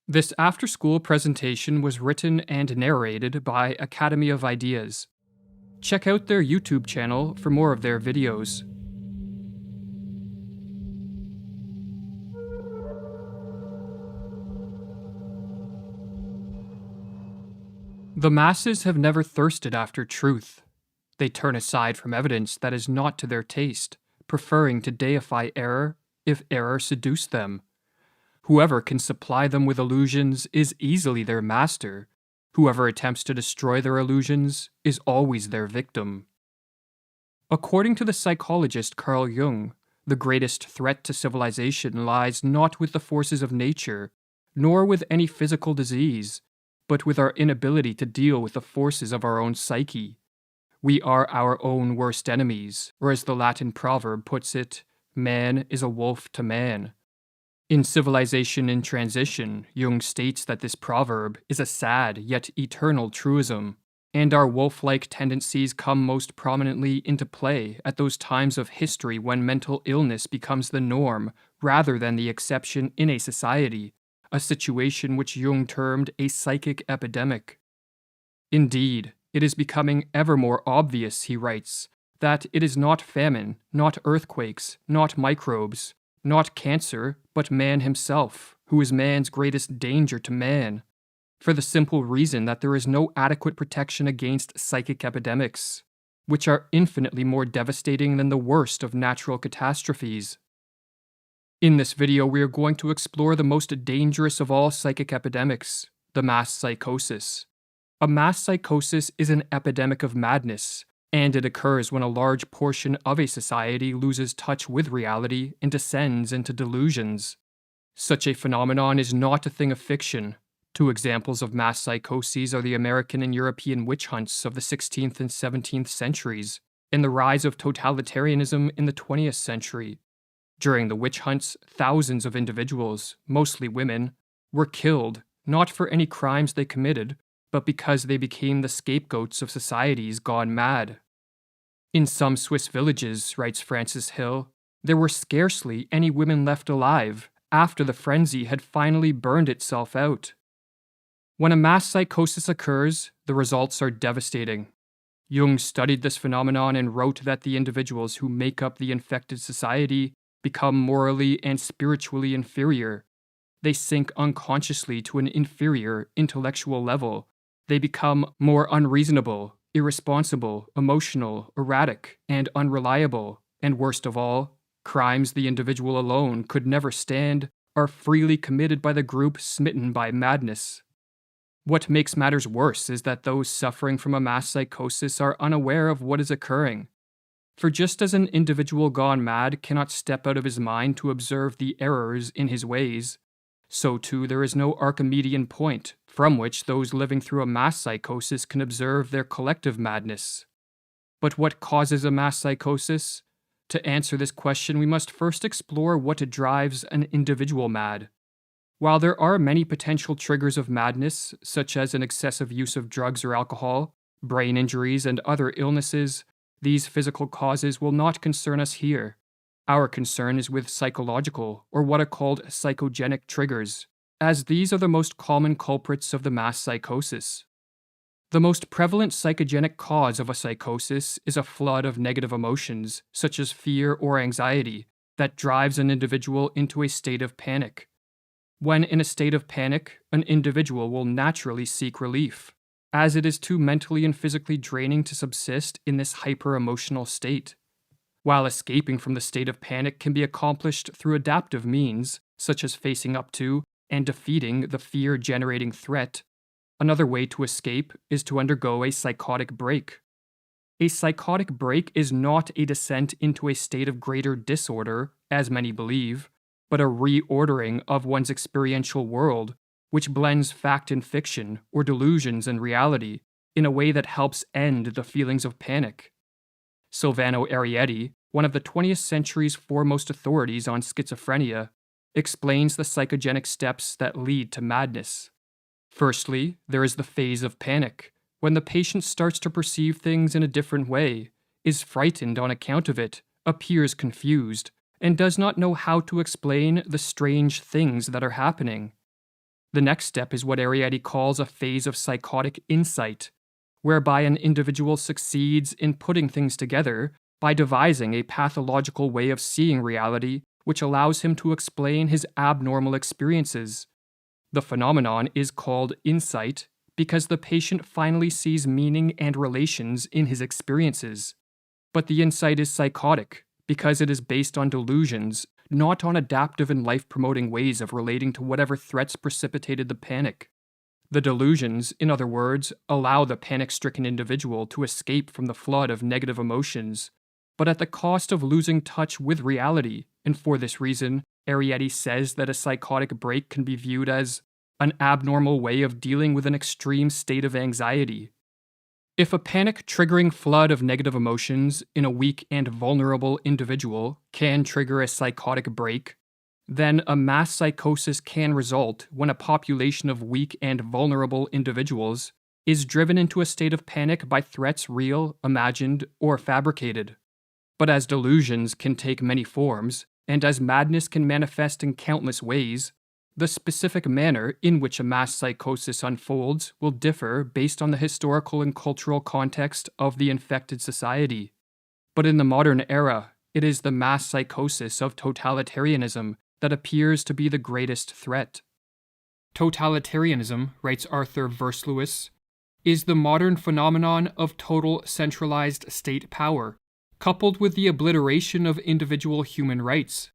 This after-school presentation was written and narrated by Academy of Ideas. Check out their YouTube channel for more of their videos. The masses have never thirsted after truth. They turn aside from evidence that is not to their taste, preferring to deify error if error seduce them. Whoever can supply them with illusions is easily their master. Whoever attempts to destroy their illusions is always their victim. According to the psychologist Carl Jung, the greatest threat to civilization lies not with the forces of nature, nor with any physical disease, but with our inability to deal with the forces of our own psyche. We are our own worst enemies, or as the Latin proverb puts it, man is a wolf to man. In Civilization in Transition, Jung states that this proverb is a sad yet eternal truism, and our wolf-like tendencies come most prominently into play at those times of history when mental illness becomes the norm rather than the exception in a society, a situation which Jung termed a psychic epidemic. Indeed, it is becoming ever more obvious, he writes, that it is not famine, not earthquakes, not microbes, not cancer, but man himself, who is man's greatest danger to man, for the simple reason that there is no adequate protection against psychic epidemics, which are infinitely more devastating than the worst of natural catastrophes. In this video, we are going to explore the most dangerous of all psychic epidemics, the mass psychosis. A mass psychosis is an epidemic of madness, and it occurs when a large portion of a society loses touch with reality and descends into delusions. Such a phenomenon is not a thing of fiction. Two examples of mass psychoses are the American and European witch hunts of the 16th and 17th centuries, and the rise of totalitarianism in the 20th century. During the witch hunts, thousands of individuals, mostly women, were killed, not for any crimes they committed, but because they became the scapegoats of societies gone mad. In some Swiss villages, writes Francis Hill, there were scarcely any women left alive after the frenzy had finally burned itself out. When a mass psychosis occurs, the results are devastating. Jung studied this phenomenon and wrote that the individuals who make up the infected society become morally and spiritually inferior. They sink unconsciously to an inferior intellectual level. They become more unreasonable, irresponsible, emotional, erratic, and unreliable, and worst of all, crimes the individual alone could never stand are freely committed by the group smitten by madness. What makes matters worse is that those suffering from a mass psychosis are unaware of what is occurring. For just as an individual gone mad cannot step out of his mind to observe the errors in his ways, so too there is no Archimedean point from which those living through a mass psychosis can observe their collective madness. But what causes a mass psychosis? To answer this question, we must first explore what drives an individual mad. While there are many potential triggers of madness, such as an excessive use of drugs or alcohol, brain injuries, and other illnesses, these physical causes will not concern us here. Our concern is with psychological, or what are called psychogenic triggers, as these are the most common culprits of the mass psychosis. The most prevalent psychogenic cause of a psychosis is a flood of negative emotions, such as fear or anxiety, that drives an individual into a state of panic. When in a state of panic, an individual will naturally seek relief, as it is too mentally and physically draining to subsist in this hyper-emotional state. While escaping from the state of panic can be accomplished through adaptive means, such as facing up to and defeating the fear-generating threat, another way to escape is to undergo a psychotic break. A psychotic break is not a descent into a state of greater disorder, as many believe, but a reordering of one's experiential world, which blends fact and fiction, or delusions and reality, in a way that helps end the feelings of panic. Silvano Arietti, one of the 20th century's foremost authorities on schizophrenia, explains the psychogenic steps that lead to madness. Firstly, there is the phase of panic, when the patient starts to perceive things in a different way, is frightened on account of it, appears confused, and does not know how to explain the strange things that are happening. The next step is what Arrietty calls a phase of psychotic insight, whereby an individual succeeds in putting things together by devising a pathological way of seeing reality which allows him to explain his abnormal experiences. The phenomenon is called insight because the patient finally sees meaning and relations in his experiences. But the insight is psychotic because it is based on delusions, not on adaptive and life-promoting ways of relating to whatever threats precipitated the panic. The delusions, in other words, allow the panic-stricken individual to escape from the flood of negative emotions, but at the cost of losing touch with reality, and for this reason, Arrietty says that a psychotic break can be viewed as an abnormal way of dealing with an extreme state of anxiety. If a panic-triggering flood of negative emotions in a weak and vulnerable individual can trigger a psychotic break, then a mass psychosis can result when a population of weak and vulnerable individuals is driven into a state of panic by threats real, imagined, or fabricated. But as delusions can take many forms, and as madness can manifest in countless ways, the specific manner in which a mass psychosis unfolds will differ based on the historical and cultural context of the infected society. But in the modern era, it is the mass psychosis of totalitarianism that appears to be the greatest threat. Totalitarianism, writes Arthur Versluis, is the modern phenomenon of total centralized state power, coupled with the obliteration of individual human rights.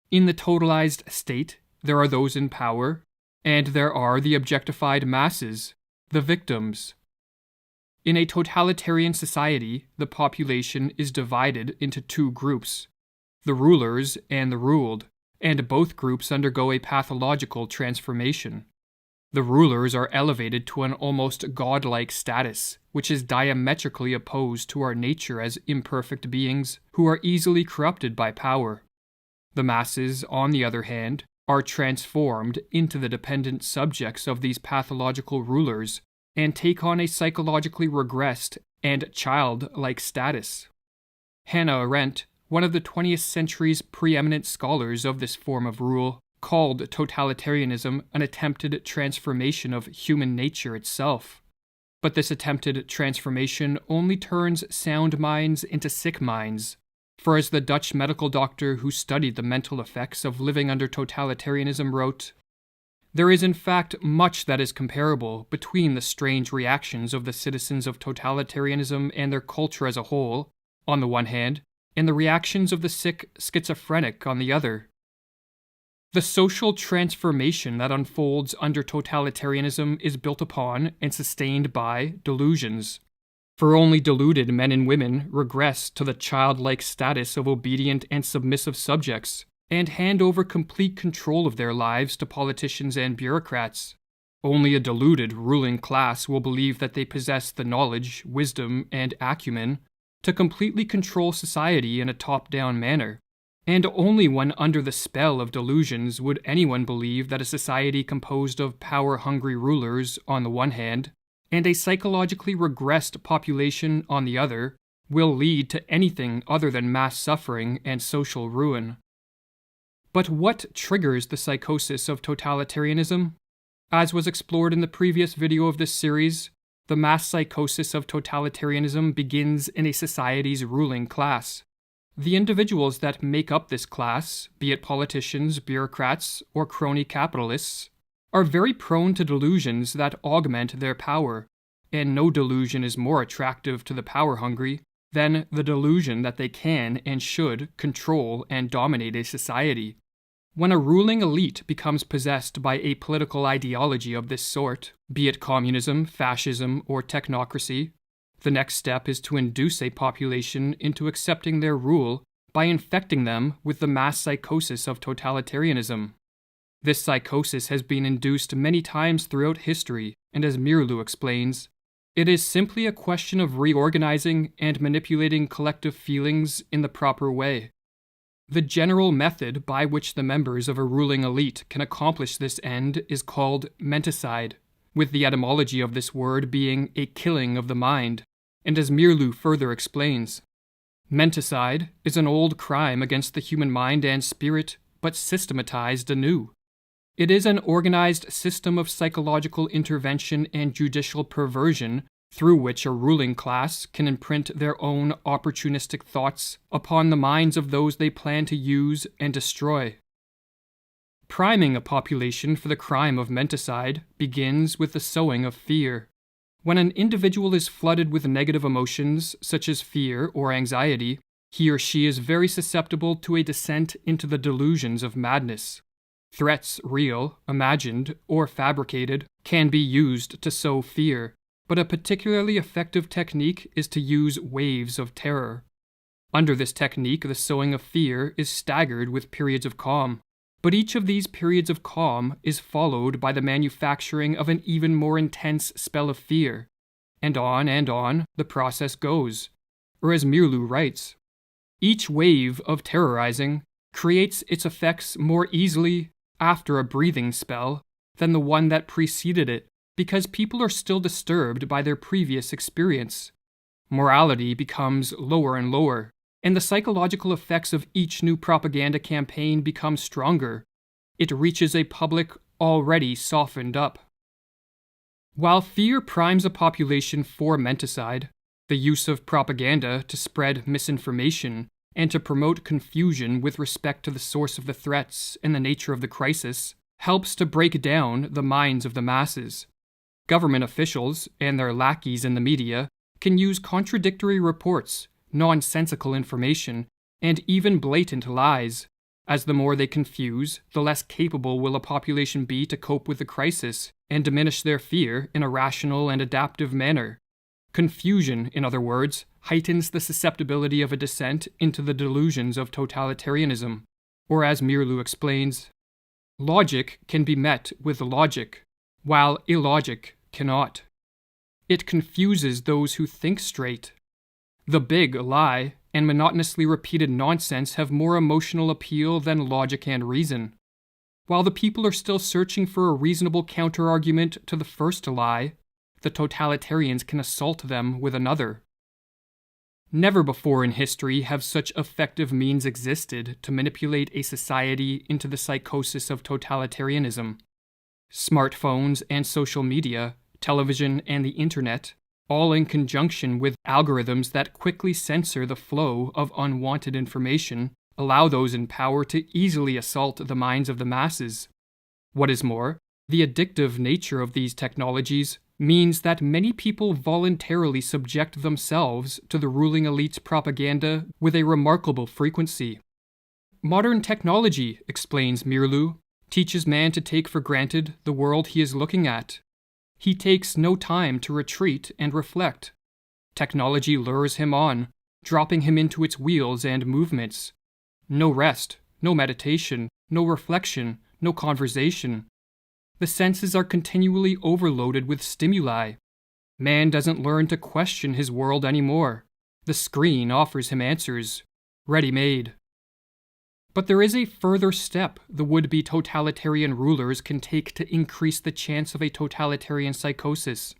In the totalized state, there are those in power, and there are the objectified masses, the victims. In a totalitarian society, the population is divided into two groups, the rulers and the ruled, and both groups undergo a pathological transformation. The rulers are elevated to an almost godlike status, which is diametrically opposed to our nature as imperfect beings who are easily corrupted by power. The masses, on the other hand, are transformed into the dependent subjects of these pathological rulers and take on a psychologically regressed and childlike status. Hannah Arendt, one of the 20th century's preeminent scholars of this form of rule, called totalitarianism an attempted transformation of human nature itself. But this attempted transformation only turns sound minds into sick minds. For as the Dutch medical doctor who studied the mental effects of living under totalitarianism wrote, "There is in fact much that is comparable between the strange reactions of the citizens of totalitarianism and their culture as a whole, on the one hand, and the reactions of the sick schizophrenic on the other. The social transformation that unfolds under totalitarianism is built upon and sustained by delusions. For only deluded men and women regress to the childlike status of obedient and submissive subjects, and hand over complete control of their lives to politicians and bureaucrats. Only a deluded ruling class will believe that they possess the knowledge, wisdom, and acumen to completely control society in a top-down manner, and only when under the spell of delusions would anyone believe that a society composed of power-hungry rulers on the one hand, and a psychologically regressed population on the other, will lead to anything other than mass suffering and social ruin. But what triggers the psychosis of totalitarianism? As was explored in the previous video of this series, the mass psychosis of totalitarianism begins in a society's ruling class. The individuals that make up this class, be it politicians, bureaucrats, or crony capitalists, are very prone to delusions that augment their power, and no delusion is more attractive to the power-hungry than the delusion that they can and should control and dominate a society. When a ruling elite becomes possessed by a political ideology of this sort, be it communism, fascism, or technocracy, the next step is to induce a population into accepting their rule by infecting them with the mass psychosis of totalitarianism. This psychosis has been induced many times throughout history, and as Mirlu explains, it is simply a question of reorganizing and manipulating collective feelings in the proper way. The general method by which the members of a ruling elite can accomplish this end is called menticide, with the etymology of this word being a killing of the mind, and as Mirlu further explains, menticide is an old crime against the human mind and spirit, but systematized anew. It is an organized system of psychological intervention and judicial perversion through which a ruling class can imprint their own opportunistic thoughts upon the minds of those they plan to use and destroy. Priming a population for the crime of menticide begins with the sowing of fear. When an individual is flooded with negative emotions, such as fear or anxiety, he or she is very susceptible to a descent into the delusions of madness. Threats, real, imagined, or fabricated, can be used to sow fear, but a particularly effective technique is to use waves of terror. Under this technique, the sowing of fear is staggered with periods of calm, but each of these periods of calm is followed by the manufacturing of an even more intense spell of fear, and on the process goes. Or as Mirlu writes, each wave of terrorizing creates its effects more easily after a breathing spell than the one that preceded it, because people are still disturbed by their previous experience. Morality becomes lower and lower, and the psychological effects of each new propaganda campaign become stronger. It reaches a public already softened up. While fear primes a population for menticide, the use of propaganda to spread misinformation and to promote confusion with respect to the source of the threats and the nature of the crisis helps to break down the minds of the masses. Government officials and their lackeys in the media can use contradictory reports, nonsensical information, and even blatant lies. As the more they confuse, the less capable will a population be to cope with the crisis and diminish their fear in a rational and adaptive manner. Confusion, in other words, heightens the susceptibility of a descent into the delusions of totalitarianism. Or as Mirlu explains, logic can be met with logic, while illogic cannot. It confuses those who think straight. The big lie and monotonously repeated nonsense have more emotional appeal than logic and reason. While the people are still searching for a reasonable counterargument to the first lie, the totalitarians can assault them with another. Never before in history have such effective means existed to manipulate a society into the psychosis of totalitarianism. Smartphones and social media, television and the internet, all in conjunction with algorithms that quickly censor the flow of unwanted information, allow those in power to easily assault the minds of the masses. What is more, the addictive nature of these technologies means that many people voluntarily subject themselves to the ruling elite's propaganda with a remarkable frequency. Modern technology, explains Mirlu, teaches man to take for granted the world he is looking at. He takes no time to retreat and reflect. Technology lures him on, dropping him into its wheels and movements. No rest, no meditation, no reflection, no conversation. The senses are continually overloaded with stimuli. Man doesn't learn to question his world anymore. The screen offers him answers, ready-made. But there is a further step the would-be totalitarian rulers can take to increase the chance of a totalitarian psychosis,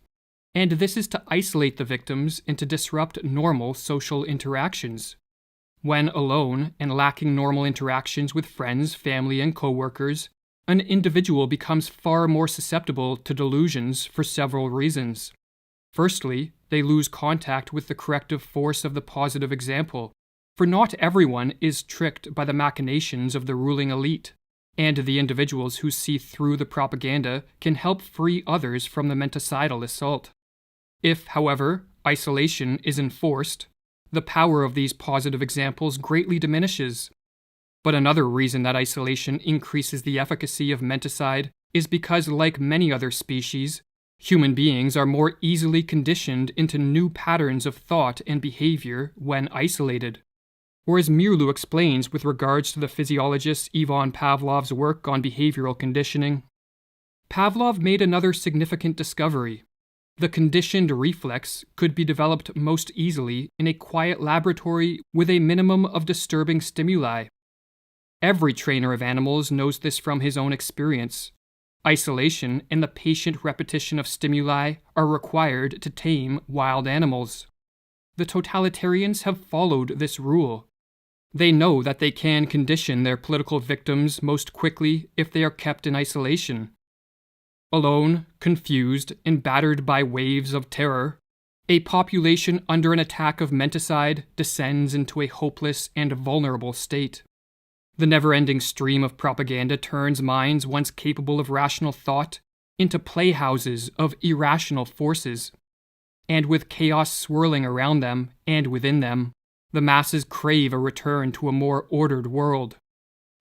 and this is to isolate the victims and to disrupt normal social interactions. When alone and lacking normal interactions with friends, family, and co-workers, an individual becomes far more susceptible to delusions for several reasons. Firstly, they lose contact with the corrective force of the positive example, for not everyone is tricked by the machinations of the ruling elite, and the individuals who see through the propaganda can help free others from the menticidal assault. If, however, isolation is enforced, the power of these positive examples greatly diminishes. But another reason that isolation increases the efficacy of menticide is because, like many other species, human beings are more easily conditioned into new patterns of thought and behavior when isolated. Or as Mirlu explains with regards to the physiologist Ivan Pavlov's work on behavioral conditioning, Pavlov made another significant discovery. The conditioned reflex could be developed most easily in a quiet laboratory with a minimum of disturbing stimuli. Every trainer of animals knows this from his own experience. Isolation and the patient repetition of stimuli are required to tame wild animals. The totalitarians have followed this rule. They know that they can condition their political victims most quickly if they are kept in isolation. Alone, confused, and battered by waves of terror, a population under an attack of menticide descends into a hopeless and vulnerable state. The never-ending stream of propaganda turns minds once capable of rational thought into playhouses of irrational forces. And with chaos swirling around them and within them, the masses crave a return to a more ordered world.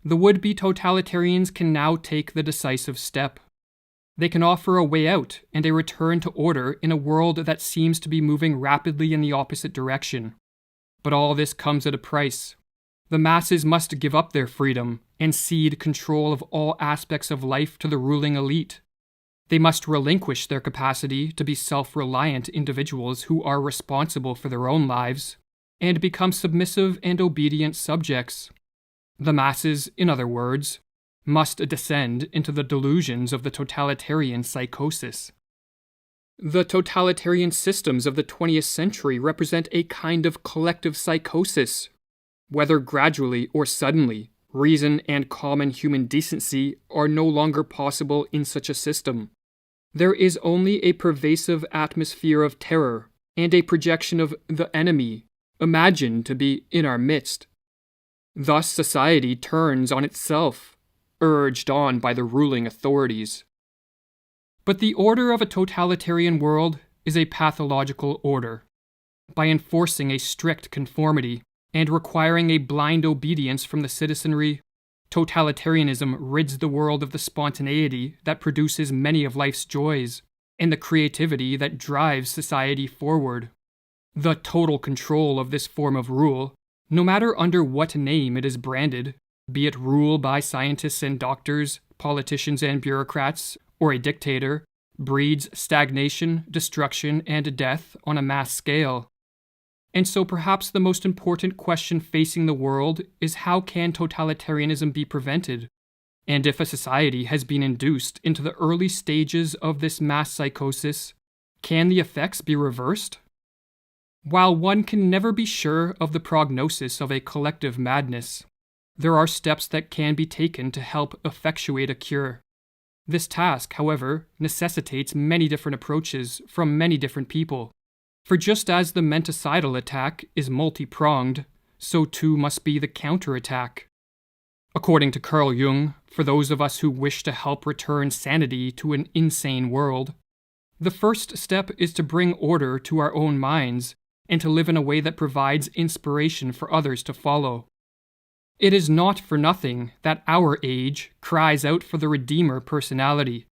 The would-be totalitarians can now take the decisive step. They can offer a way out and a return to order in a world that seems to be moving rapidly in the opposite direction. But all this comes at a price. The masses must give up their freedom and cede control of all aspects of life to the ruling elite. They must relinquish their capacity to be self-reliant individuals who are responsible for their own lives, and become submissive and obedient subjects. The masses, in other words, must descend into the delusions of the totalitarian psychosis. The totalitarian systems of the 20th century represent a kind of collective psychosis. Whether gradually or suddenly, reason and common human decency are no longer possible in such a system. There is only a pervasive atmosphere of terror and a projection of the enemy, imagined to be in our midst. Thus society turns on itself, urged on by the ruling authorities. But the order of a totalitarian world is a pathological order. By enforcing a strict conformity and requiring a blind obedience from the citizenry, totalitarianism rids the world of the spontaneity that produces many of life's joys and the creativity that drives society forward. The total control of this form of rule, no matter under what name it is branded, be it rule by scientists and doctors, politicians and bureaucrats, or a dictator, breeds stagnation, destruction, and death on a mass scale. And so perhaps the most important question facing the world is how can totalitarianism be prevented? And if a society has been induced into the early stages of this mass psychosis, can the effects be reversed? While one can never be sure of the prognosis of a collective madness, there are steps that can be taken to help effectuate a cure. This task, however, necessitates many different approaches from many different people. For just as the menticidal attack is multi-pronged, so too must be the counterattack. According to Carl Jung, for those of us who wish to help return sanity to an insane world, the first step is to bring order to our own minds and to live in a way that provides inspiration for others to follow. It is not for nothing that our age cries out for the Redeemer personality,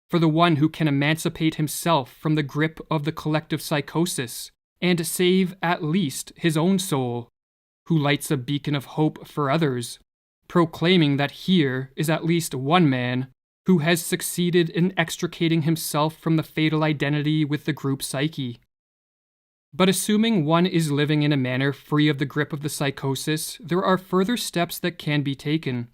for the one who can emancipate himself from the grip of the collective psychosis and save at least his own soul, who lights a beacon of hope for others, proclaiming that here is at least one man who has succeeded in extricating himself from the fatal identity with the group psyche. But assuming one is living in a manner free of the grip of the psychosis, there are further steps that can be taken.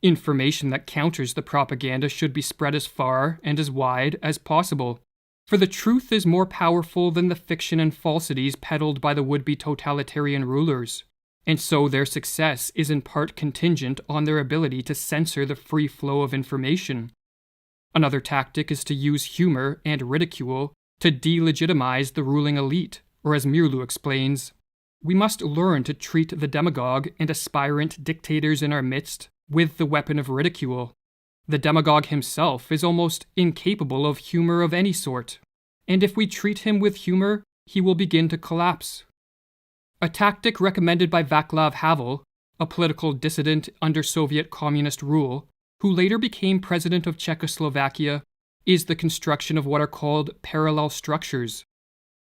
Information that counters the propaganda should be spread as far and as wide as possible, for the truth is more powerful than the fiction and falsities peddled by the would-be totalitarian rulers, and so their success is in part contingent on their ability to censor the free flow of information. Another tactic is to use humor and ridicule to delegitimize the ruling elite, or as Mirlu explains, we must learn to treat the demagogue and aspirant dictators in our midst with the weapon of ridicule. The demagogue himself is almost incapable of humor of any sort, and if we treat him with humor, he will begin to collapse. A tactic recommended by Václav Havel, a political dissident under Soviet communist rule, who later became president of Czechoslovakia, is the construction of what are called parallel structures.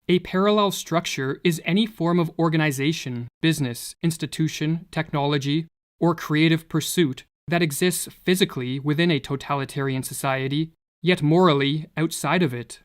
A parallel structure is any form of organization, business, institution, technology, or creative pursuit that exists physically within a totalitarian society, yet morally outside of it.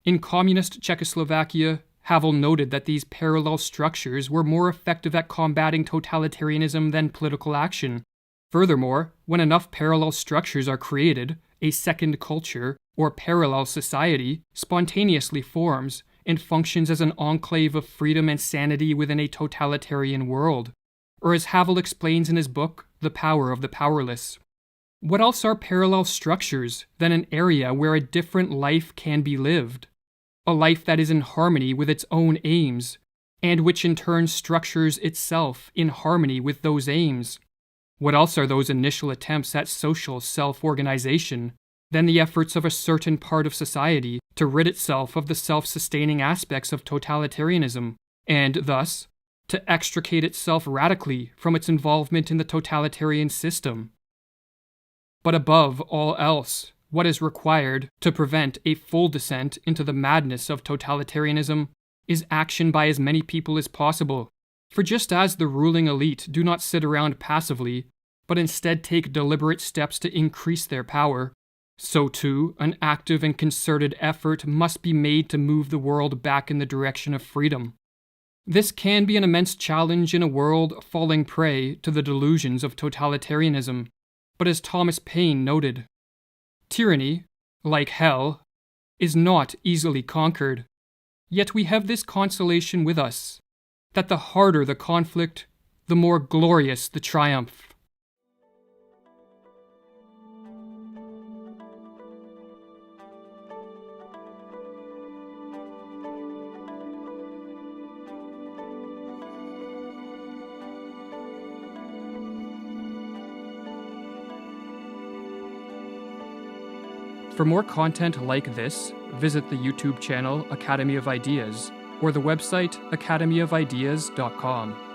In communist Czechoslovakia, Havel noted that these parallel structures were more effective at combating totalitarianism than political action. Furthermore, when enough parallel structures are created, a second culture, or parallel society, spontaneously forms and functions as an enclave of freedom and sanity within a totalitarian world. Or as Havel explains in his book, The Power of the Powerless, what else are parallel structures than an area where a different life can be lived? A life that is in harmony with its own aims, and which in turn structures itself in harmony with those aims. What else are those initial attempts at social self-organization than the efforts of a certain part of society to rid itself of the self-sustaining aspects of totalitarianism, and thus, to extricate itself radically from its involvement in the totalitarian system? But above all else, what is required to prevent a full descent into the madness of totalitarianism is action by as many people as possible. For just as the ruling elite do not sit around passively, but instead take deliberate steps to increase their power, so too an active and concerted effort must be made to move the world back in the direction of freedom. This can be an immense challenge in a world falling prey to the delusions of totalitarianism, but as Thomas Paine noted, tyranny, like hell, is not easily conquered. Yet we have this consolation with us, that the harder the conflict, the more glorious the triumph. For more content like this, visit the YouTube channel Academy of Ideas or the website academyofideas.com.